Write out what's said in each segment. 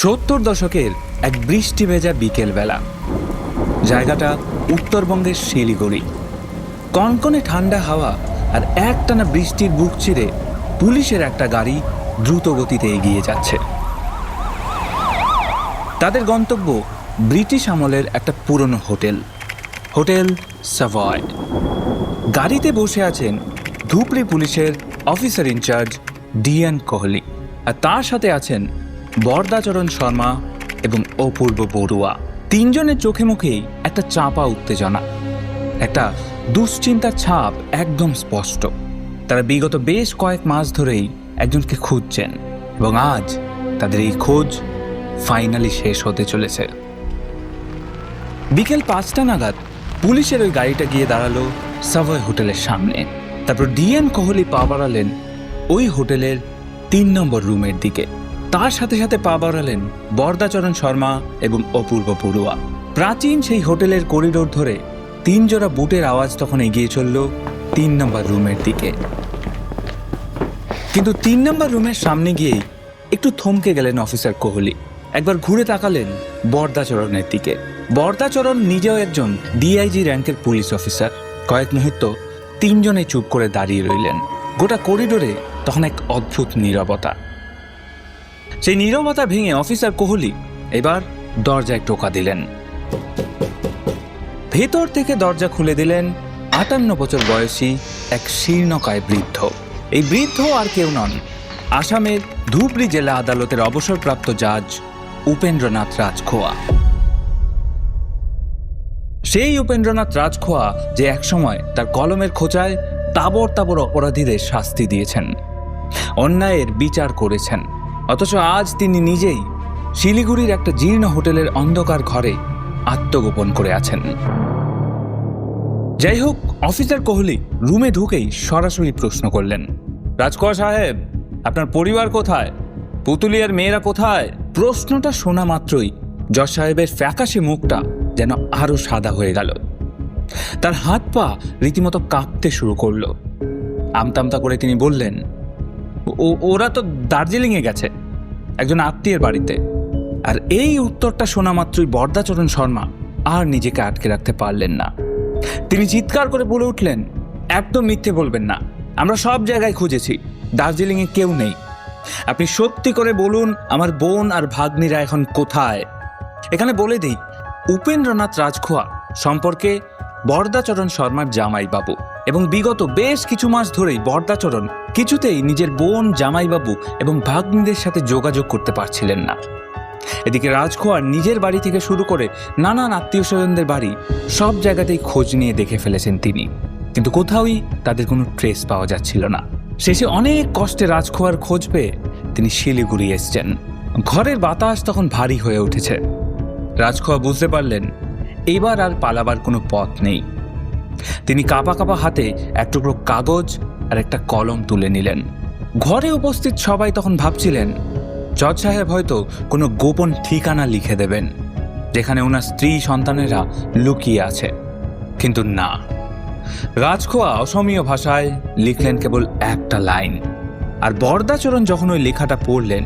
70 দশকের এক বৃষ্টি ভেজা বিকেলবেলা, জায়গাটা উত্তরবঙ্গের শিলিগুড়ি। কনকনে ঠান্ডা হাওয়া আর একটানা বৃষ্টির বুক চিরে পুলিশের একটা গাড়ি দ্রুত গতিতে এগিয়ে যাচ্ছে। তাদের গন্তব্য ব্রিটিশ আমলের একটা পুরনো হোটেল, হোটেল সাভয়। গাড়িতে বসে আছেন ধুবড়ী পুলিশের অফিসার ইনচার্জ ডিএন কোহলি, আর তার সাথে আছেন বরদাচরণ শর্মা এবং অপূর্ব বড়ুয়া। তিনজনের চোখে মুখেই একটা চাপা উত্তেজনা, একটা দুশ্চিন্তার ছাপ একদম স্পষ্ট। তারা বিগত বেশ কয়েক মাস ধরেই একজনকে খুঁজছেন এবং আজ তাদের এই খোঁজ ফাইনালি শেষ হতে চলেছে। বিকেল 5টা নাগাদ পুলিশের ওই গাড়িটা গিয়ে দাঁড়ালো সাভয় হোটেলের সামনে। তারপর ডিএন কোহলি পা বাড়ালেন ওই হোটেলের 3 নম্বর রুমের দিকে। তার সাথে সাথে পা বাড়ালেন বরদাচরণ শর্মা এবং অপূর্ব বড়ুয়া। প্রাচীন সেই হোটেলের করিডোর ধরে 3 জোড়া বুটের আওয়াজ তখন এগিয়ে চলল 3 নম্বর রুমের দিকে। কিন্তু 3 নম্বর রুমের সামনে গিয়েই একটু থমকে গেলেন অফিসার কোহলি। একবার ঘুরে তাকালেন বরদাচরণের দিকে। বরদাচরণ নিজেও একজন ডিআইজি র্যাঙ্কের পুলিশ অফিসার। কয়েক মুহূর্ত 3 জনে চুপ করে দাঁড়িয়ে রইলেন। গোটা করিডোরে তখন এক অদ্ভুত নীরবতা। সেই নীরবতা ভেঙে অফিসার কোহলি এবার দরজায় টোকা দিলেন। ভেতর থেকে দরজা খুলে দিলেন 58 বছর বয়সী এক শীর্ণকায় বৃদ্ধ। এই বৃদ্ধ আর কেউ নন, আসামের ধুবড়ী জেলা আদালতের অবসরপ্রাপ্ত জাজ উপেন্দ্রনাথ রাজখোয়া। সেই উপেন্দ্রনাথ রাজখোয়া যে একসময় তার কলমের খোঁচায় তাবড় তাবড় অপরাধীদের শাস্তি দিয়েছেন, অন্যায়ের বিচার করেছেন, অথচ আজ তিনি নিজেই শিলিগুড়ির একটা জীর্ণ হোটেলের অন্ধকার ঘরে আত্মগোপন করে আছেন। যাই হোক, অফিসার কোহলি রুমে ঢুকেই সরাসরি প্রশ্ন করলেন, রাজখোয়া সাহেব, আপনার পরিবার কোথায়? পুতুলিয়ার মেয়েরা কোথায়? প্রশ্নটা শোনা মাত্রই জজ সাহেবের ফ্যাকাশে মুখটা যেন আরো সাদা হয়ে গেল। তার হাত পা রীতিমতো কাঁপতে শুরু করলো। আমতামতা করে তিনি বললেন, ওরা তো দার্জিলিংয়ে গেছে, একজন আত্মীয়ের বাড়িতে। আর এই উত্তরটা শোনা মাত্রই বরদাচরণ শর্মা আর নিজেকে আটকে রাখতে পারলেন না। তিনি চিৎকার করে বলে উঠলেন, একদম মিথ্যে বলবেন না, আমরা সব জায়গায় খুঁজেছি, দার্জিলিংয়ে কেউ নেই। আপনি সত্যি করে বলুন, আমার বোন আর ভাগ্নিরা এখন কোথায়? এখানে বলে দিই, উপেন্দ্রনাথ রাজখোয়া সম্পর্কে বরদাচরণ শর্মার জামাইবাবু, এবং বিগত বেশ কিছু মাস ধরেই বরদাচরণ কিছুতেই নিজের বোন, জামাইবাবু এবং ভাগ্নিদের সাথে যোগাযোগ করতে পারছিলেন না। এদিকে রাজখোয়ার নিজের বাড়ি থেকে শুরু করে নানান আত্মীয় স্বজনদের বাড়ি সব জায়গাতেই খোঁজ নিয়ে দেখে ফেলেছেন তিনি, কিন্তু কোথাওই তাদের কোনো ট্রেস পাওয়া যাচ্ছিল না। শেষে অনেক কষ্টে রাজখোয়ার খোঁজ পেয়ে তিনি শিলিগুড়ি এসছেন। ঘরের বাতাস তখন ভারী হয়ে উঠেছে। রাজখোয়া বুঝতে পারলেন এবার আর পালাবার কোনো পথ নেই। তিনি কাঁপা কাঁপা হাতে এক টুকরো কাগজ আর একটা কলম তুলে নিলেন। ঘরে উপস্থিত সবাই তখন ভাবছিলেন জজ সাহেব হয়তো কোনো গোপন ঠিকানা লিখে দেবেন যেখানে ওনার স্ত্রী সন্তানেরা লুকিয়ে আছে, কিন্তু না, রাজখোয়া অসমীয় ভাষায় লিখলেন কেবল একটা লাইন। আর বরদাচরণ যখন ওই লেখাটা পড়লেন,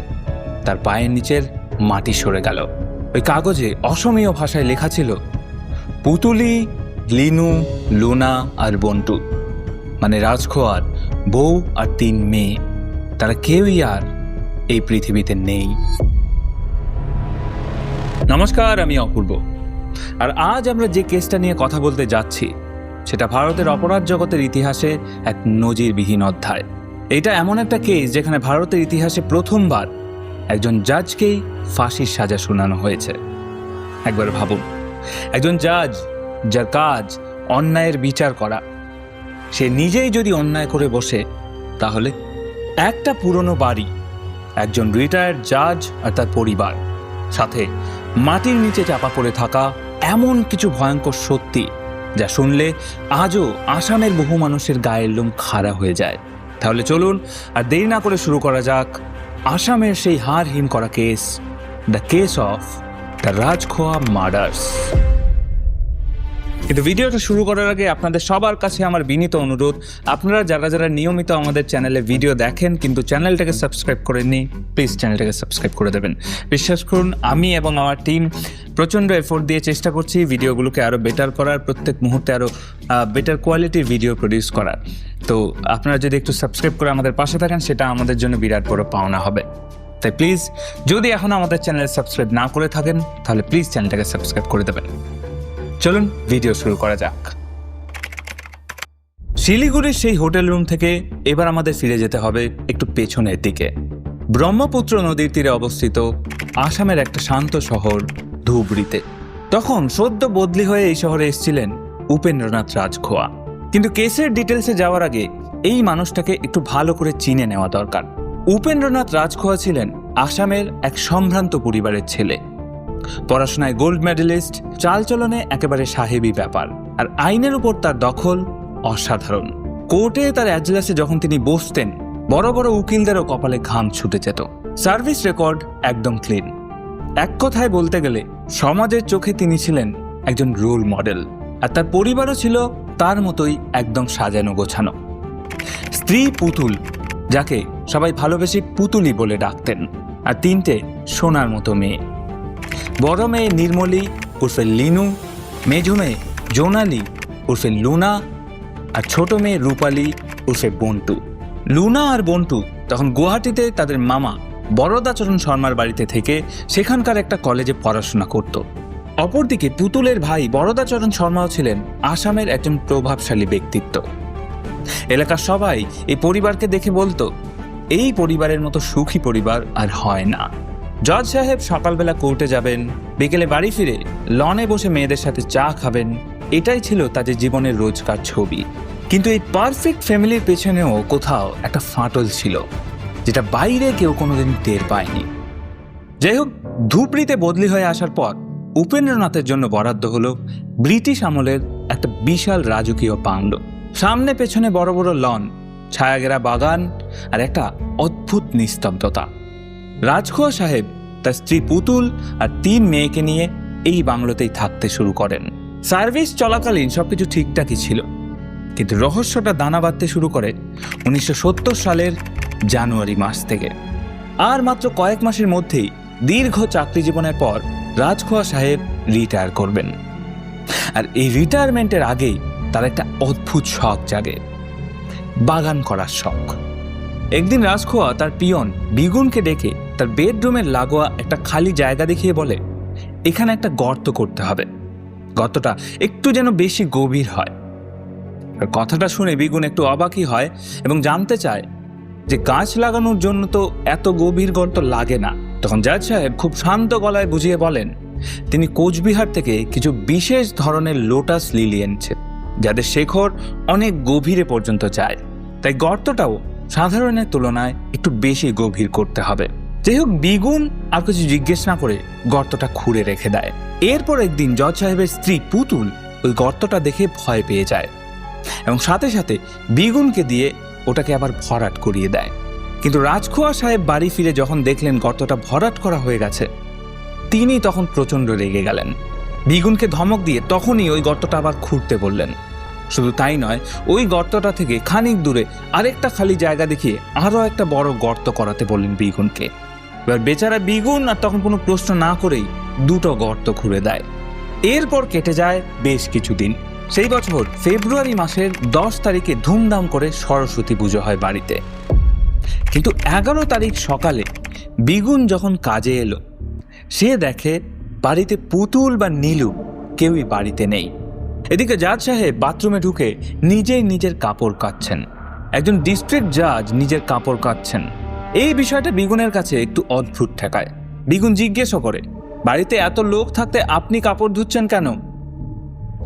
তার পায়ের নিচের মাটি সরে গেল। ওই কাগজে অসমীয় ভাষায় লেখা ছিল, পুতুলি, লিনু, লুনা আর বন্টু, মানে রাজখোয়ার বউ আর 3 মেয়ে, তারা কেউই আর এই পৃথিবীতে নেই। নমস্কার, আমি অপূর্ব, আর আজ আমরা যে কেসটা নিয়ে কথা বলতে যাচ্ছি সেটা ভারতের অপরাধ জগতের ইতিহাসে এক নজিরবিহীন অধ্যায়। এটা এমন একটা কেস যেখানে ভারতের ইতিহাসে প্রথমবার একজন জাজকেই ফাঁসির সাজা শোনানো হয়েছে। একবার ভাবুন, একজন জাজ যার কাজ অন্যায়ের বিচার করা, সে নিজেই যদি অন্যায় করে বসে, তাহলে একটা পুরনো বাড়ি, একজন রিটায়ার্ড জাজ আর তার পরিবার, সাথে মাটির নিচে চাপা পড়ে থাকা এমন কিছু ভয়ঙ্কর সত্যি যা শুনলে আজও আসামের বহু মানুষের গায়ের লোম খাড়া হয়ে যায়। তাহলে চলুন আর দেরি না করে শুরু করা যাক আসামের সেই হাড় হিম করা case, the case of the Rajkhowa murders. কিন্তু ভিডিওটা শুরু করার আগে আপনাদের সবার কাছে আমার বিনীত অনুরোধ, আপনারা যারা যারা নিয়মিত আমাদের চ্যানেলে ভিডিও দেখেন কিন্তু চ্যানেলটাকে সাবস্ক্রাইব করেননি, প্লিজ চ্যানেলটাকে সাবস্ক্রাইব করে দেবেন। বিশ্বাস করুন, আমি এবং আমার টিম প্রচণ্ড এফোর্ট দিয়ে চেষ্টা করছি ভিডিওগুলোকে আরও বেটার করার, প্রত্যেক মুহূর্তে আরও বেটার কোয়ালিটির ভিডিও প্রডিউস করার। তো আপনারা যদি একটু সাবস্ক্রাইব করে আমাদের পাশে থাকেন, সেটা আমাদের জন্য বিরাট বড় পাওনা হবে। তাই প্লিজ, যদি এখন আমাদের চ্যানেল সাবস্ক্রাইব না করে থাকেন তাহলে প্লিজ চ্যানেলটাকে সাবস্ক্রাইব করে দেবেন। চলুন ভিডিও শুরু করা যাক। শিলিগুড়ির সেই হোটেল রুম থেকে এবার আমাদের ফিরে যেতে হবে একটু পেছনের দিকে। ব্রহ্মপুত্র নদীর তীরে অবস্থিত আসামের একটা শান্ত শহর ধুবড়িতে। তখন সদ্য বদলি হয়ে এই শহরে এসেছিলেন উপেন্দ্রনাথ রাজখোয়া। কিন্তু কেসের ডিটেলসে যাওয়ার আগে এই মানুষটাকে একটু ভালো করে চিনে নেওয়া দরকার। উপেন্দ্রনাথ রাজখোয়া ছিলেন আসামের এক সম্ভ্রান্ত পরিবারের ছেলে। পড়াশোনায় গোল্ড মেডেলিস্ট, চালচলনে একেবারে সাহেবী ব্যাপার, আর আইনের উপর তার দখল অসাধারণ। কোর্টে তার এজলাসে যখন তিনি বসতেন, বড় বড় উকিলদেরও কপালে ঘাম ছুটে যেত। সার্ভিস রেকর্ড একদম ক্লিন। এক কথায় বলতে গেলে সমাজের চোখে তিনি ছিলেন একজন রোল মডেল, আর তার পরিবারও ছিল তার মতোই একদম সাজানো গোছানো। স্ত্রী পুতুল, যাকে সবাই ভালোবেসে পুতুলি বলে ডাকতেন, আর তিনটে সোনার মতো মেয়ে। বড় মেয়ে নির্মলী উর্ফে লিনু, মেঝো মেয়ে জোনালি উর্ফে লুনা, আর ছোট মেয়ে রূপালী উর্ফে বন্টু। লুনা আর বন্টু তখন গুয়াহাটিতে তাদের মামা বরদাচরণ শর্মার বাড়িতে থেকে সেখানকার একটা কলেজে পড়াশোনা করত। অপরদিকে পুতুলের ভাই বরদাচরণ শর্মাও ছিলেন আসামের একজন প্রভাবশালী ব্যক্তিত্ব। এলাকার সবাই এই পরিবারকে দেখে বলতো, এই পরিবারের মতো সুখী পরিবার আর হয় না। জজ সাহেব সকালবেলা কোর্টে যাবেন, বিকেলে বাড়ি ফিরে লনে বসে মেয়েদের সাথে চা খাবেন, এটাই ছিল তাদের জীবনের রোজকার ছবি। কিন্তু এই পারফেক্ট ফ্যামিলির পেছনেও কোথাও একটা ফাটল ছিল, যেটা বাইরে কেউ কোনোদিন টের পায়নি। যাই হোক, ধুবড়িতে বদলি হয়ে আসার পর উপেন্দ্রনাথের জন্য বরাদ্দ হলো ব্রিটিশ আমলের একটা বিশাল রাজকীয় বাংলো। সামনে পেছনে বড় বড় লন, ছায়াঘেরা বাগান, আর একটা অদ্ভুত নিস্তব্ধতা। রাজখোয়া সাহেব তার স্ত্রী পুতুল আর 3 মেয়েকে নিয়ে এই বাংলোতেই থাকতে শুরু করেন। সার্ভিস চলাকালীন সবকিছু ঠিকঠাকই ছিল, কিন্তু রহস্যটা দানা বাঁধতে শুরু করে 1970 সালের জানুয়ারি মাস থেকে। আর মাত্র কয়েক মাসের মধ্যেই দীর্ঘ চাকরি জীবনের পর রাজখোয়া সাহেব রিটায়ার করবেন। আর এই রিটায়ারমেন্টের আগেই তার একটা অদ্ভুত শখ জাগে, বাগান করার শখ। একদিন রাজখোয়া তার পিয়ন বিগুনকে ডেকে তার বেডরুমের লাগোয়া একটা খালি জায়গা দেখিয়ে বলে, এখানে একটা গর্ত করতে হবে, গর্তটা একটু যেন বেশি গভীর হয়। আর কথাটা শুনে বিগুন একটু অবাকই হয় এবং জানতে চায় যে গাছ লাগানোর জন্য তো এত গভীর গর্ত লাগে না। তখন জাজ সাহেব খুব শান্ত গলায় বুঝিয়ে বলেন, তিনি কোচবিহার থেকে কিছু বিশেষ ধরনের লোটাস লিলি এনেছেন, যাদের শেকড় অনেক গভীরে পর্যন্ত যায়, তাই গর্তটাও সাধারণের তুলনায় একটু বেশি গভীর করতে হবে। যাই হোক, বিগুন আর কিছু জিজ্ঞেস না করে গর্তটা খুঁড়ে রেখে দেয়। এরপর একদিন জজ সাহেবের স্ত্রী পুতুল ওই গর্তটা দেখে ভয় পেয়ে যায় এবং সাথে সাথে বিগুনকে দিয়ে ওটাকে আবার ভরাট করিয়ে দেয়। কিন্তু রাজখোয়া সাহেব বাড়ি ফিরে যখন দেখলেন গর্তটা ভরাট করা হয়ে গেছে, তিনি তখন প্রচণ্ড রেগে গেলেন। বিগুনকে ধমক দিয়ে তখনই ওই গর্তটা আবার খুঁড়তে বললেন। শুধু তাই নয়, ওই গর্তটা থেকে খানিক দূরে আরেকটা খালি জায়গা দেখিয়ে আরও একটা বড় গর্ত করাতে বললেন বিগুনকে। এবার বেচারা বিগুন আর তখন কোনো প্রশ্ন না করেই 2টো গর্ত খুঁড়ে দেয়। এরপর কেটে যায় বেশ কিছুদিন। সেই বছর ফেব্রুয়ারি মাসের 10 তারিখে ধুমধাম করে সরস্বতী পুজো হয় বাড়িতে। কিন্তু 11 তারিখ সকালে বিগুন যখন কাজে এলো, সে দেখে বাড়িতে পুতুল বা নীলু কেউই বাড়িতে নেই। এদিকে জাজ সাহেব বাথরুমে ঢুকে নিজেই নিজের কাপড় কাচ্ছেন। একজন ডিস্ট্রিক্ট জাজ নিজের কাপড় কাচ্ছেন, এই বিষয়টা বিগুনের কাছে একটু অদ্ভুত ঠেকায়। বিগুন জিজ্ঞেসও করে, বাড়িতে এত লোক থাকতে আপনি কাপড় ধুচ্ছেন কেন?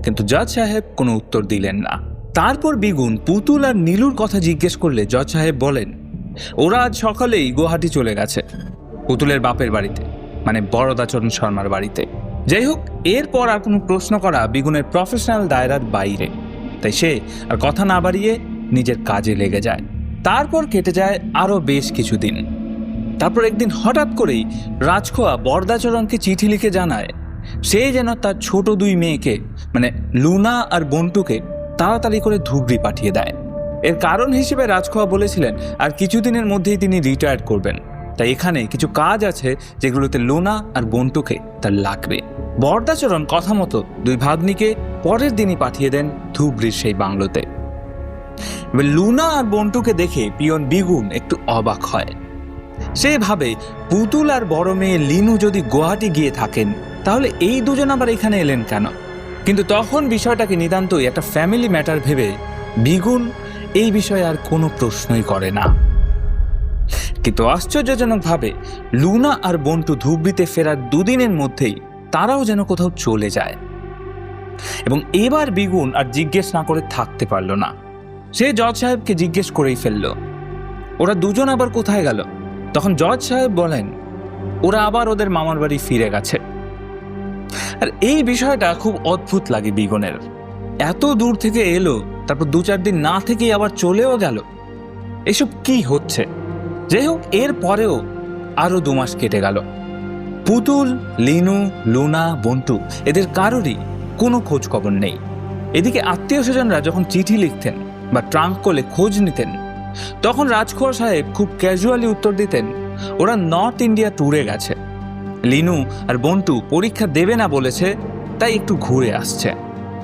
কিন্তু জজ সাহেব কোনো উত্তর দিলেন না। তারপর বিগুন পুতুল আর নীলুর কথা জিজ্ঞেস করলে জজ সাহেব বলেন, ওরা আজ সকালেই গুয়াহাটি চলে গেছে, পুতুলের বাপের বাড়িতে, মানে বরদাচরণ শর্মার বাড়িতে। যাই হোক, এরপর আর কোনো প্রশ্ন করা বিগুনের প্রফেশনাল দায়রার বাইরে, তাই সে আর কথা না বাড়িয়ে নিজের কাজে লেগে যায়। তারপর কেটে যায় আরও বেশ কিছুদিন। তারপর একদিন হঠাৎ করেই রাজখোয়া বরদাচরণকে চিঠি লিখে জানায় সে যেন তার ছোট দুই মেয়েকে মানে লুনা আর বন্টুকে তাড়াতাড়ি করে ধুবড়ি পাঠিয়ে দেয়। এর কারণ হিসেবে রাজখোয়া বলেছিলেন আর কিছুদিনের মধ্যেই তিনি রিটায়ার করবেন, তাই এখানে কিছু কাজ আছে যেগুলোতে লুনা আর বন্টুকে তার লাগবে। বরদাচরণ কথা মতো দুই ভাগ্নিকে পরের দিনই পাঠিয়ে দেন ধুবড়ির সেই বাংলোতে। এবার লুনা আর বন্টুকে দেখে পিয়ন বিগুন একটু অবাক হয়। সে ভাবে পুতুল আর বড় মেয়ে লিনু যদি গুয়াহাটি গিয়ে থাকেন তাহলে এই দুজন আবার এখানে এলেন কেন। কিন্তু তখন বিষয়টাকে নিতান্তই একটা ফ্যামিলি ম্যাটার ভেবে বিগুন এই বিষয়ে আর কোনো প্রশ্নই করে না। কিন্তু আশ্চর্যজনকভাবে লুনা আর বন্টু ধুবড়িতে ফেরার দুদিনের মধ্যেই তারাও যেন কোথাও চলে যায়। এবং এবার বিগুন আর জিজ্ঞেস না করে থাকতে পারল না। সে জজ সাহেবকে জিজ্ঞেস করেই ফেলল, ওরা দুজন আবার কোথায় গেল? তখন জজ সাহেব বলেন, ওরা আবার ওদের মামার বাড়ি ফিরে গেছে। আর এই বিষয়টা খুব অদ্ভুত লাগে বিগুনের। এত দূর থেকে এলো, তারপর 2-4 দিন না থেকেই আবার চলেও গেল। এসব কি হচ্ছে? যাই হোক, এর পরেও আরো 2 মাস কেটে গেল। পুতুল, লিনু, লুনা, বন্টু এদের কারোরই কোনো খোঁজ খবর নেই। এদিকে আত্মীয় স্বজনরা যখন চিঠি লিখতেন বা ট্রাঙ্ক করলে খোঁজ নিতেন, তখন রাজখোয়া সাহেব খুব ক্যাজুয়ালি উত্তর দিতেন, ওরা নর্থ ইন্ডিয়া ট্যুরে গেছে। লিনু আর বন্টু পরীক্ষা দেবে না বলেছে, তাই একটু ঘুরে আসছে।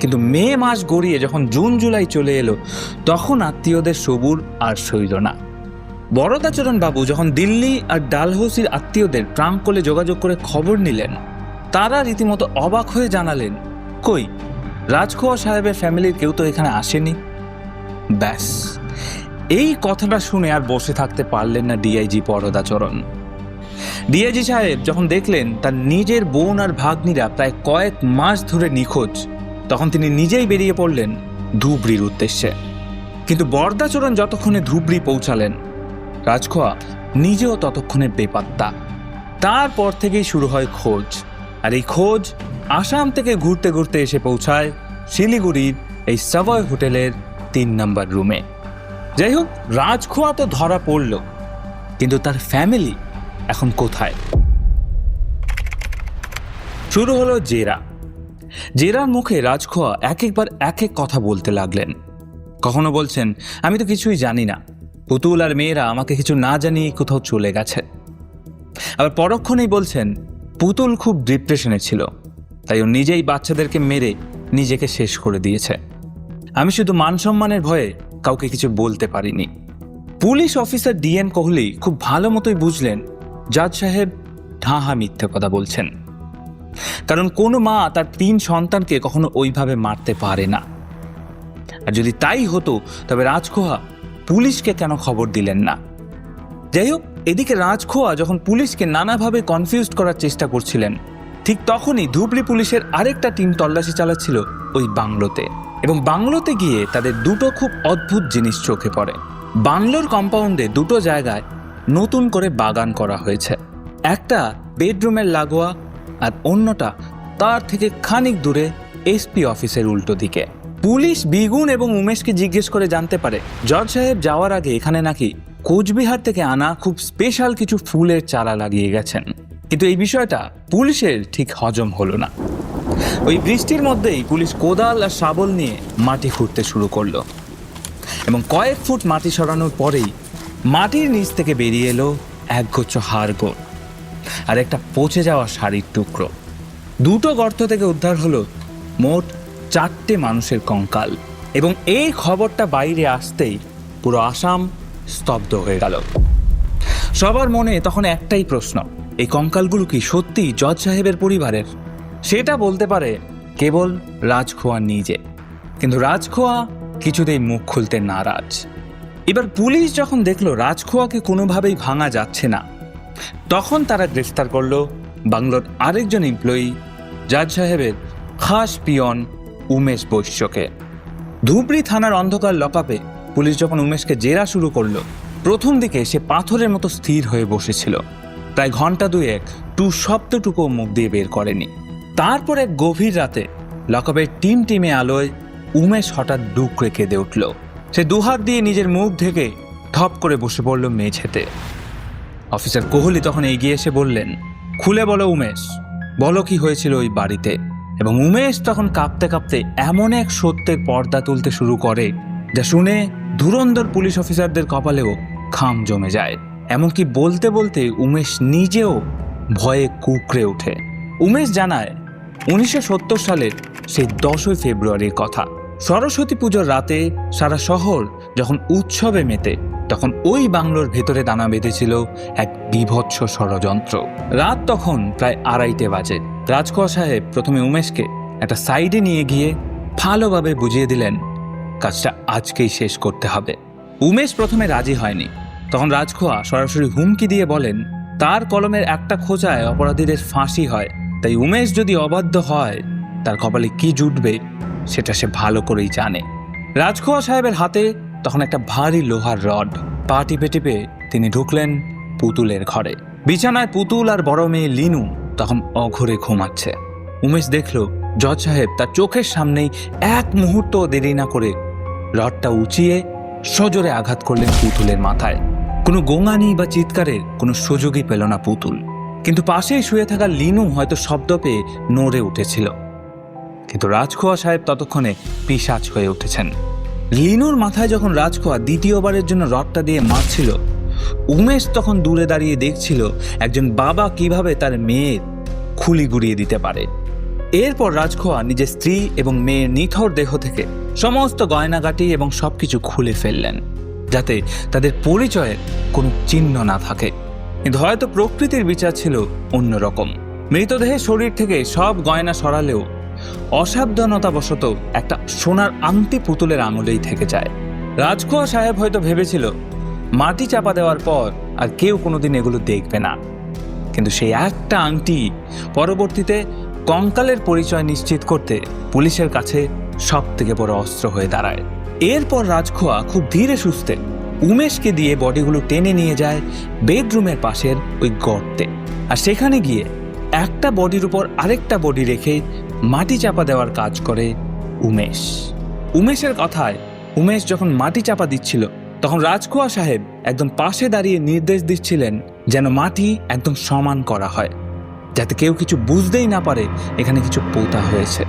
কিন্তু মে মাস গড়িয়ে যখন জুন জুলাই চলে এলো, তখন আত্মীয়দের সবুর আর সইল না। বরদাচরণ বাবু যখন দিল্লি আর ডালহৌসির আত্মীয়দের ট্রাঙ্ক করলে যোগাযোগ করে খবর নিলেন, তারা রীতিমতো অবাক হয়ে জানালেন, কই, রাজখোয়া সাহেবের ফ্যামিলির কেউ তো এখানে আসেনি। ব্যাস, এই কথাটা শুনে আর বসে থাকতে পারলেন না ডিআইজি বরদাচরণ। ডিআইজি সাহেব যখন দেখলেন তার নিজের বোন আর ভাগ্নিরা প্রায় কয়েক মাস ধরে নিখোঁজ, তখন তিনি নিজেই বেরিয়ে পড়লেন ধুবড়ির উদ্দেশ্যে। কিন্তু বরদাচরণ যতক্ষণে ধুবড়ি পৌঁছালেন, রাজখোয়া নিজেও ততক্ষণে বেপাত্তা। তারপর থেকেই শুরু হয় খোঁজ। আর এই খোঁজ আসাম থেকে ঘুরতে ঘুরতে এসে পৌঁছায় শিলিগুড়ির এই সাভয় হোটেলের 3 নম্বর রুমে। যাই হোক, রাজখোয়া তো ধরা পড়ল, কিন্তু তার ফ্যামিলি এখন কোথায়? শুরু হলো জেরা। জেরার মুখে রাজখোয়া এক একবার এক এক কথা বলতে লাগলেন। কখনো বলছেন, আমি তো কিছুই জানি না, পুতুল আর মেয়েরা আমাকে কিছু না জানিয়ে কোথাও চলে গেছে। আবার পরক্ষণেই বলছেন, পুতুল খুব ডিপ্রেশনে ছিল, তাই ও নিজেই বাচ্চাদেরকে মেরে নিজেকে শেষ করে দিয়েছে। আমি শুধু মান সম্মানের ভয়ে কাউকে কিছু বলতে পারিনি। পুলিশ অফিসার ডিএন কোহলি খুব ভালো মতোই বুঝলেন জাজ সাহেব ঢাহা মিথ্যে কথা বলছেন। কারণ কোনো মা তার 3 সন্তানকে কখনো ওইভাবে মারতে পারে না। আর যদি তাই হতো, তবে রাজখোয়া পুলিশকে কেন খবর দিলেন না? যাই হোক, এদিকে রাজখোয়া যখন পুলিশকে নানাভাবে কনফিউজ করার চেষ্টা করছিলেন, ঠিক তখনই ধুবড়ি পুলিশের আরেকটা টিম তল্লাশি চালাচ্ছিল ওই বাংলোতে। এবং বাংলোতে গিয়ে তাদের 2টো খুব অদ্ভুত জিনিস চোখে পড়ে। বাংলোর কম্পাউন্ডে 2টো জায়গায় নতুন করে বাগান করা হয়েছে। একটা বেডরুমের লাগোয়া, আর অন্যটা তার থেকে খানিক দূরে এসপি অফিসের উল্টো দিকে। পুলিশ বিগুন এবং উমেশকে জিজ্ঞেস করে জানতে পারে জজ সাহেব যাওয়ার আগে এখানে নাকি কোচবিহার থেকে আনা খুব স্পেশাল কিছু ফুলের চারা লাগিয়ে গেছেন। কিন্তু এই বিষয়টা পুলিশের ঠিক হজম হলো না। ওই বৃষ্টির মধ্যেই পুলিশ কোদাল আর শাবল নিয়ে মাটি খুঁড়তে শুরু করলো এবং কয়েক ফুট মাটি সরানোর পরেই মাটির নিচ থেকে বেরিয়ে এলো একগুচ্ছ হাড়গোড় আর একটা পচে যাওয়া শাড়ির টুকরো। 2টো গর্ত থেকে উদ্ধার হলো মোট 4টে মানুষের কঙ্কাল। এবং এই খবরটা বাইরে আসতেই পুরো আসাম স্তব্ধ হয়ে গেল। সবার মনে তখন একটাই প্রশ্ন, এই কঙ্কালগুলো কি সত্যি জজ সাহেবের পরিবারের? সেটা বলতে পারে কেবল রাজখোয়া নিজে। কিন্তু রাজখোয়া কিছুতেই মুখ খুলতে নারাজ। এবার পুলিশ যখন দেখলো রাজখোয়াকে কোনোভাবেই ভাঙা যাচ্ছে না, তখন তারা গ্রেফতার করলো বাংলোর আরেকজন এমপ্লয়ি, জাজ সাহেবের খাস পিয়ন উমেশ বৈশ্যকে। ধুবড়ি থানার অন্ধকার লকআপে পুলিশ যখন উমেশকে জেরা শুরু করলো, প্রথম দিকে সে পাথরের মতো স্থির হয়ে বসেছিল। প্রায় ঘন্টা 2 টু শব্দটুকু মুখ দিয়ে বের করেনি। তারপর এক গভীর রাতে লকআপের টিমে আলোয় উমেশ হঠাৎ ডুকরে কেঁদে উঠল। সে দুহাত দিয়ে নিজের মুখ ঢেকে ঠপ করে বসে পড়ল মেঝেতে। অফিসার কোহলি তখন এগিয়ে এসে বললেন, খুলে বলো উমেশ, বলো কি হয়েছিল ওই বাড়িতে। এবং উমেশ তখন কাঁপতে কাঁপতে এমন এক সত্যের পর্দা তুলতে শুরু করে যা শুনে ধুরন্ধর পুলিশ অফিসারদের কপালেও খাম জমে যায়। এমনকি বলতে বলতে উমেশ নিজেও ভয়ে কুঁকড়ে ওঠে। উমেশ জানায় 1970 সালের সেই 10ই ফেব্রুয়ারির কথা। সরস্বতী পুজোর রাতে সারা শহর যখন উৎসবে মেতে, তখন ওই বাংলোর ভেতরে দানা বেঁধেছিল এক বীভৎস ষড়যন্ত্র। রাত তখন প্রায় 2:30 বাজে। রাজখোয়া সাহেব প্রথমে উমেশকে একটা সাইডে নিয়ে গিয়ে ভালোভাবে বুঝিয়ে দিলেন কাজটা আজকেই শেষ করতে হবে। উমেশ প্রথমে রাজি হয়নি। তখন রাজখোয়া সরাসরি হুমকি দিয়ে বলেন তার কলমের একটা খোঁচায় অপরাধীদের ফাঁসি হয়, তাই উমেশ যদি অবাধ্য হয় তার কপালে কি জুটবে সেটা সে ভালো করেই জানে। রাজখোয়া সাহেবের হাতে তখন একটা ভারী লোহার রড। পা টিপে টিপে তিনি ঢুকলেন পুতুলের ঘরে। বিছানায় পুতুল আর বড় মেয়ে লিনু তখন অঘরে ঘুমাচ্ছে। উমেশ দেখল জজ সাহেব তার চোখের সামনেই এক মুহূর্ত দেরি না করে রডটা উঁচিয়ে সজোরে আঘাত করলেন পুতুলের মাথায়। কোনো গোঙানি বা চিৎকারের কোনো সুযোগই পেল না পুতুল। কিন্তু পাশেই শুয়ে থাকা লিনু হয়তো শব্দ পেয়ে নড়ে উঠেছিল, কিন্তু রাজখোয়া সাহেব ততক্ষণে পিশাচ হয়ে উঠেছেন। লিনুর মাথায় যখন রাজখোয়া দ্বিতীয়বারের জন্য রডটা দিয়ে মারছিল, উমেশ তখন দূরে দাঁড়িয়ে দেখছিল একজন বাবা কিভাবে তার মেয়ের খুলি গুড়িয়ে দিতে পারে। এরপর রাজখোয়া নিজের স্ত্রী এবং মেয়ের নিথর দেহ থেকে সমস্ত গয়নাগাটি এবং সবকিছু খুলে ফেললেন, যাতে তাদের পরিচয়ের কোনো চিহ্ন না থাকে। কিন্তু হয়তো প্রকৃতির বিচার ছিল অন্যরকম। মৃতদেহের শরীর থেকে সব গয়না সরালেও অসাবধানতাবশত একটা সোনার আংটি পুতুলের আঙুলেই থেকে যায়। রাজখোয়া সাহেব হয়তো ভেবেছিল মাটি চাপা দেওয়ার পর আর কেউ কোনোদিন এগুলো দেখবে না, কিন্তু সেই একটা আংটি পরবর্তীতে কঙ্কালের পরিচয় নিশ্চিত করতে পুলিশের কাছে সব থেকে বড় অস্ত্র হয়ে দাঁড়ায়। এরপর রাজখোয়া খুব ধীরে সুস্থে উমেশকে দিয়ে বডিগুলো টেনে নিয়ে যায় বেডরুমের পাশের ওই গর্তে। আর সেখানে গিয়ে একটা বডির উপর আরেকটা বডি রেখে মাটি চাপা দেওয়ার কাজ করে উমেশ। উমেশের কথায় উমেশ যখন মাটি চাপা দিচ্ছিল, তখন রাজখোয়া সাহেব একদম পাশে দাঁড়িয়ে নির্দেশ দিচ্ছিলেন যেন মাটি একদম সমান করা হয়, যাতে কেউ কিছু বুঝতেই না পারে এখানে কিছু পোতা হয়েছে।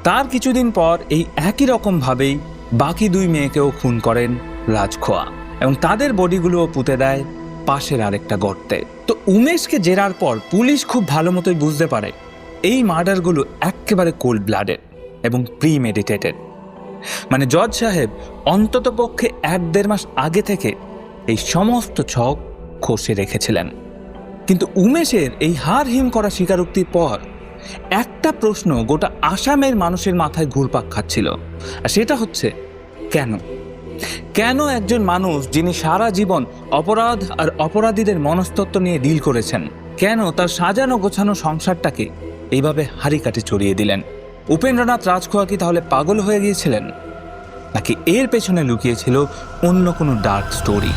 তার কিছুদিন পর এই একই রকম ভাবেই বাকি 2 মেয়েকেও খুন করেন রাজখোয়া এবং তাদের বডিগুলোও পুঁতে দেয় পাশের আরেকটা গর্তে। তো উমেশকে জেরার পর পুলিশ খুব ভালো মতোই বুঝতে পারে এই মার্ডারগুলো একেবারে কোল্ড ব্লাডেড এবং প্রিমেডিটেটেড। মানে জজ সাহেব অন্তত পক্ষে 1-1.5 মাস আগে থেকে এই সমস্ত ছক খসে রেখেছিলেন। কিন্তু উমেশের এই হার হিম করা স্বীকারোক্তির পর একটা প্রশ্ন গোটা আসামের মানুষের মাথায় ঘুরপাক খাচ্ছিল, আর সেটা হচ্ছে কেন একজন মানুষ যিনি সারা জীবন অপরাধ আর অপরাধীদের মনস্তত্ত্ব নিয়ে ডিল করেছেন, কেন তার সাজানো গোছানো সংসারটাকে এইভাবে হাড়ি কাটে চড়িয়ে দিলেন? উপেন্দ্রনাথ রাজখোয়া কি তাহলে পাগল হয়ে গিয়েছিলেন, নাকি এর পেছনে লুকিয়েছিল অন্য কোনো ডার্ক স্টোরি?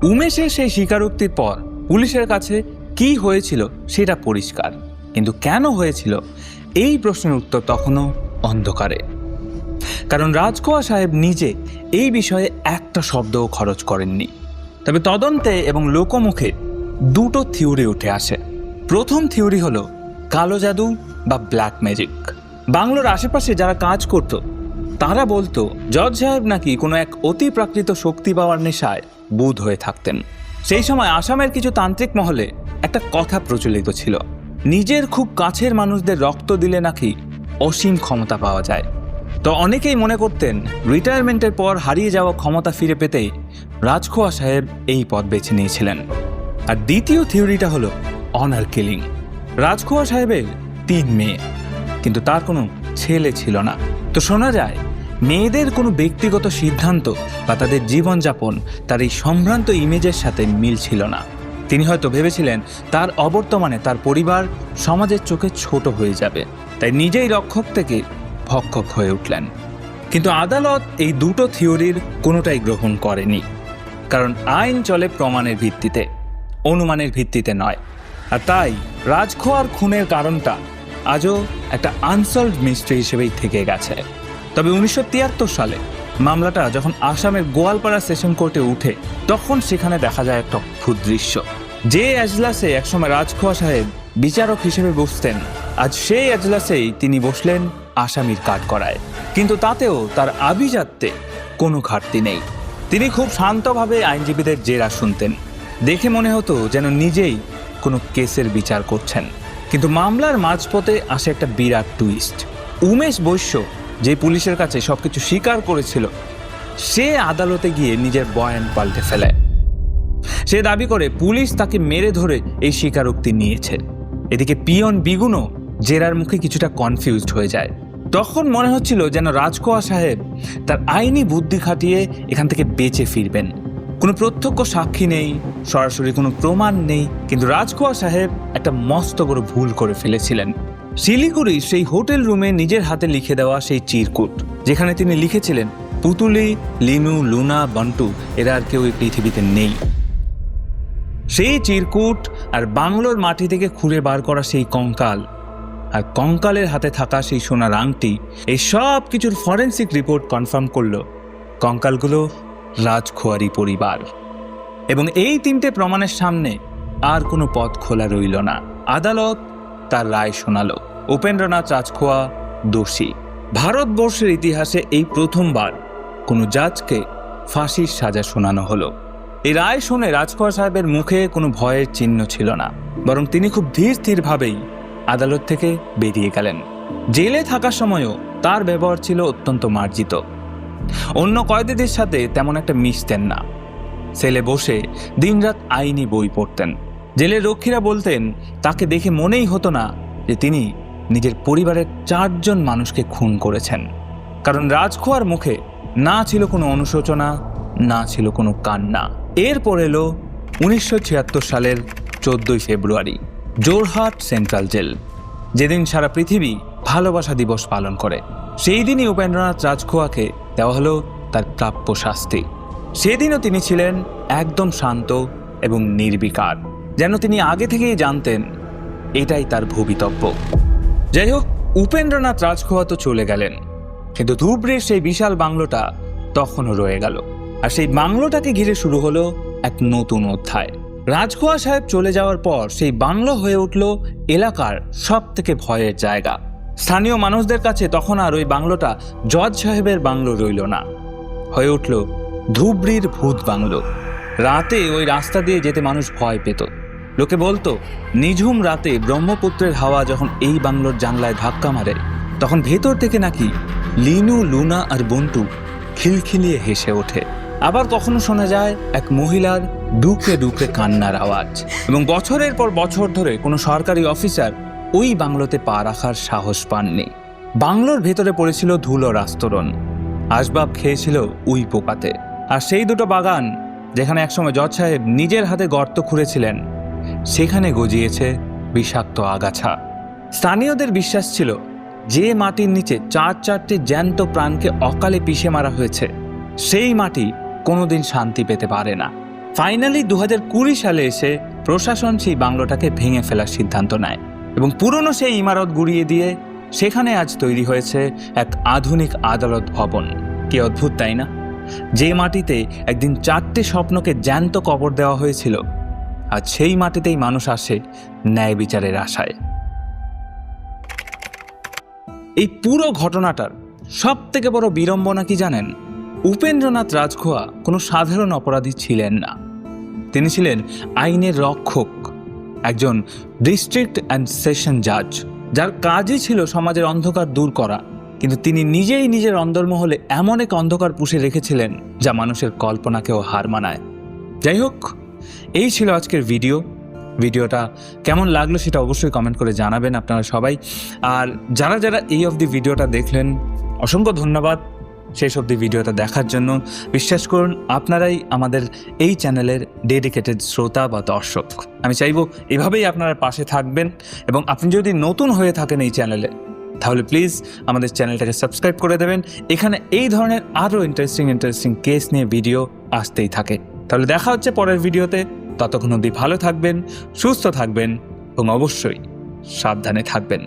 উমেশের সেই স্বীকারোক্তির পর পুলিশের কাছে কি হয়েছিল সেটা পরিষ্কার, কিন্তু কেন হয়েছিল এই প্রশ্নের উত্তর তখনও অন্ধকারে। কারণ রাজখোয়া সাহেব নিজে এই বিষয়ে একটা শব্দও খরচ করেননি। তবে তদন্তে এবং লোকমুখে 2টো থিওরি উঠে আসে। প্রথম থিওরি হলো কালো জাদু বা ব্ল্যাক ম্যাজিক। বাংলোর আশেপাশে যারা কাজ করত তারা বলতো জজ সাহেব নাকি কোনো এক অতি প্রাকৃত শক্তি পাওয়ার নেশায় বুঁদ হয়ে থাকতেন। সেই সময় আসামের কিছু তান্ত্রিক মহলে একটা কথা প্রচলিত ছিল, নিজের খুব কাছের মানুষদের রক্ত দিলে নাকি অসীম ক্ষমতা পাওয়া যায়। তো অনেকেই মনে করতেন রিটায়ারমেন্টের পর হারিয়ে যাওয়া ক্ষমতা ফিরে পেতেই রাজখোয়া সাহেব এই পথ বেছে নিয়েছিলেন। আর দ্বিতীয় থিওরিটা হলো অনার কিলিং। রাজখোয়া সাহেবের 3 মেয়ে, কিন্তু তার কোনো ছেলে ছিল না। তো শোনা যায় মেয়েদের কোনো ব্যক্তিগত সিদ্ধান্ত বা তাদের জীবনযাপন তার এই সম্ভ্রান্ত ইমেজের সাথে মিল ছিল না। তিনি হয়তো ভেবেছিলেন তার অবর্তমানে তার পরিবার সমাজের চোখে ছোট হয়ে যাবে, তাই নিজেই রক্ষক থেকে ভক্ষক হয়ে উঠলেন। কিন্তু আদালত এই 2টো থিওরির কোনোটাই গ্রহণ করেনি, কারণ আইন চলে প্রমাণের ভিত্তিতে, অনুমানের ভিত্তিতে নয়। আর তাই রাজখোয়ার খুনের কারণটা আজও একটা আনসলভড মিস্ট্রি হিসেবেই থেকে গেছে। তবে 1973 সালে মামলাটা যখন আসামের গোয়ালপাড়া সেশন কোর্টে উঠে, তখন সেখানে দেখা যায় একটা অদ্ভুত দৃশ্য। যে এজলাসে একসময় রাজখোয়া সাহেব বিচারক হিসেবে বসতেন, আজ সেই এজলাসেই তিনি বসলেন আসামির কাঠগড়ায়। কিন্তু তাতেও তার আভিজাত্যে কোনো ঘাটতি নেই। তিনি খুব শান্তভাবে আইনজীবীদের জেরা শুনতেন। দেখে মনে হতো যেন নিজেই কোনো কেসের বিচার করছেন। কিন্তু মামলার মাঝপথে আসে একটা বিরাট টুইস্ট। উমেশ বৈশ্য, যে পুলিশের কাছে সবকিছু স্বীকার করেছিল, সে আদালতে গিয়ে নিজের বয়ান পাল্টে ফেলে। সে দাবি করে পুলিশ তাকে মেরে ধরে এই স্বীকারোক্তি নিয়েছে। এদিকে পিয়ন বিগুনও জেরার মুখে কিছুটা কনফিউজড হয়ে যায়। তখন মনে হচ্ছিল যেন রাজখোয়া সাহেব তার আইনি বুদ্ধি খাটিয়ে এখান থেকে বেঁচে ফিরবেন। কোনো প্রত্যক্ষ সাক্ষী নেই, সরাসরি কোনো প্রমাণ নেই, কিন্তু রাজখোয়া সাহেব একটা মস্ত বড় ভুল করে ফেলেছিলেন। শিলিগুড়ির সেই হোটেল রুমে নিজের হাতে লিখে দেওয়া সেই চিরকুট, যেখানে তিনি লিখেছিলেন পুতুলি, লিনু, লুনা, বন্টু এরা আর কেউ এই পৃথিবীতে নেই। সেই চিরকুট আর বাংলোর মাটি থেকে খুঁড়ে বার করা সেই কঙ্কাল, আর কঙ্কালের হাতে থাকা সেই সোনার আংটি, এই সব কিছুর ফরেন্সিক রিপোর্ট কনফার্ম করলো কঙ্কালগুলো রাজখোয়ারি পরিবার। এবং এই তিনটে প্রমাণের সামনে আর কোনো পথ খোলা রইল না। আদালত তার রায় শোনালো, উপেন্দ্রনাথ রাজখোয়া দোষী। ভারতবর্ষের ইতিহাসে এই প্রথমবার কোনো জাজকে ফাঁসির সাজা শোনানো হলো। এই রায় শুনে রাজখোয়া সাহেবের মুখে কোনো ভয়ের চিহ্ন ছিল না, বরং তিনি খুব ধীর স্থিরভাবেই আদালত থেকে বেরিয়ে গেলেন। জেলে থাকার সময়ও তার ব্যবহার ছিল অত্যন্ত মার্জিত। অন্য কয়েদিদের সাথে তেমন একটা মিশতেন না। সেলে বসে দিনরাত আইনি বই পড়তেন। জেলের রক্ষীরা বলতেন তাকে দেখে মনেই হতো না যে তিনি নিজের পরিবারের 4 জন মানুষকে খুন করেছেন। কারণ রাজখোয়ার মুখে না ছিল কোনো অনুশোচনা, না ছিল কোনো কান্না। এরপর এলো 1976 সালের 14 ফেব্রুয়ারি, জোরহাট সেন্ট্রাল জেল, যেদিন সারা পৃথিবী ভালোবাসা দিবস পালন করে। সেই দিনই উপেন্দ্রনাথ রাজখোয়াকে দেওয়া হলো তার প্রাপ্য শাস্তি। সেদিনও তিনি ছিলেন একদম শান্ত এবং নির্বিকার, যেন তিনি আগে থেকেই জানতেন এটাই তার ভবিতব্য। যাই হোক, উপেন্দ্রনাথ রাজখোয়া তো চলে গেলেন, কিন্তু ধুবড়ির সেই বিশাল বাংলোটা তখনও রয়ে গেল। আর সেই বাংলোটাকে ঘিরে শুরু হলো এক নতুন অধ্যায়। রাজখোয়া সাহেব চলে যাওয়ার পর সেই বাংলো হয়ে উঠল এলাকার সব থেকে ভয়ের জায়গা। স্থানীয় মানুষদের কাছে তখন আর ওই বাংলোটা জজ সাহেবের বাংলো রইল না, হয়ে উঠল ধুবড়ির ভূত বাংলো। রাতে ওই রাস্তা দিয়ে যেতে মানুষ ভয় পেত। লোকে বলতো নিঝুম রাতে ব্রহ্মপুত্রের হাওয়া যখন এই বাংলোর জানলায় ধাক্কা মারে, তখন ভেতর থেকে নাকি লিনু, লুনা আর বন্টু খিলখিলিয়ে হেসে ওঠে। আবার কখনো শোনা যায় এক মহিলার ডুকরে ডুকরে কান্নার আওয়াজ। এবং বছরের পর বছর ধরে কোনো সরকারি অফিসার ওই বাংলোতে পা রাখার সাহস পাননি। বাংলোর ভেতরে পড়েছিল ধুলোর আস্তরণ, আসবাব খেয়েছিল উই পোকাতে। আর সেই দুটো বাগান যেখানে একসময় জজ সাহেব নিজের হাতে গর্ত খুঁড়েছিলেন, সেখানে গজিয়েছে বিষাক্ত আগাছা। স্থানীয়দের বিশ্বাস ছিল যে মাটির নিচে 4-4টে জ্যান্ত প্রাণকে অকালে পিষে মারা হয়েছে, সেই মাটি কোনোদিন শান্তি পেতে পারে না। ফাইনালি 2020 সালে এসে প্রশাসন সেই বাংলোটাকে ভেঙে ফেলার সিদ্ধান্ত নেয় এবং পুরনো সেই ইমারত গুড়িয়ে দিয়ে সেখানে আজ তৈরি হয়েছে এক আধুনিক আদালত ভবন। কি অদ্ভুত, তাই না? যে মাটিতে একদিন 4টে স্বপ্নকে জ্যান্ত কবর দেওয়া হয়েছিল, আজ সেই মাটিতেই মানুষ আসে ন্যায় বিচারের আশায়। এই পুরো ঘটনাটার সব থেকে বড় বিড়ম্বনা কি জানেন? উপেন্দ্রনাথ রাজখোয়া কোনো সাধারণ অপরাধী ছিলেন না। তিনি ছিলেন আইনের রক্ষক, একজন ডিস্ট্রিক্ট অ্যান্ড সেশন জাজ, যার কাজই ছিল সমাজের অন্ধকার দূর করা। কিন্তু তিনি নিজেই নিজের অন্দরমহলে এমন এক অন্ধকার পুষে রেখেছিলেন যা মানুষের কল্পনাকেও হার মানায়। যাই হোক, এই ছিল আজকের ভিডিওটা কেমন লাগলো সেটা অবশ্যই কমেন্ট করে জানাবেন আপনারা সবাই। আর যারা যারা এই অবধি ভিডিওটা দেখলেন, অসংখ্য ধন্যবাদ শেষ অবধি ভিডিওটা দেখার জন্য। বিশ্বাস করুন, আপনারাই আমাদের এই চ্যানেলের ডেডিকেটেড শ্রোতা বা দর্শক। আমি চাইবো এভাবেই আপনারা পাশে থাকবেন, এবং আপনি যদি নতুন হয়ে থাকেন এই চ্যানেলে, তাহলে প্লিজ আমাদের চ্যানেলটাকে সাবস্ক্রাইব করে দেবেন। এখানে এই ধরনের আরও ইন্টারেস্টিং কেস নিয়ে ভিডিও আসতেই থাকে। তাহলে দেখা হচ্ছে পরের ভিডিওতে। ততক্ষণ অবধি ভালো থাকবেন, সুস্থ থাকবেন এবং অবশ্যই সাবধানে থাকবেন।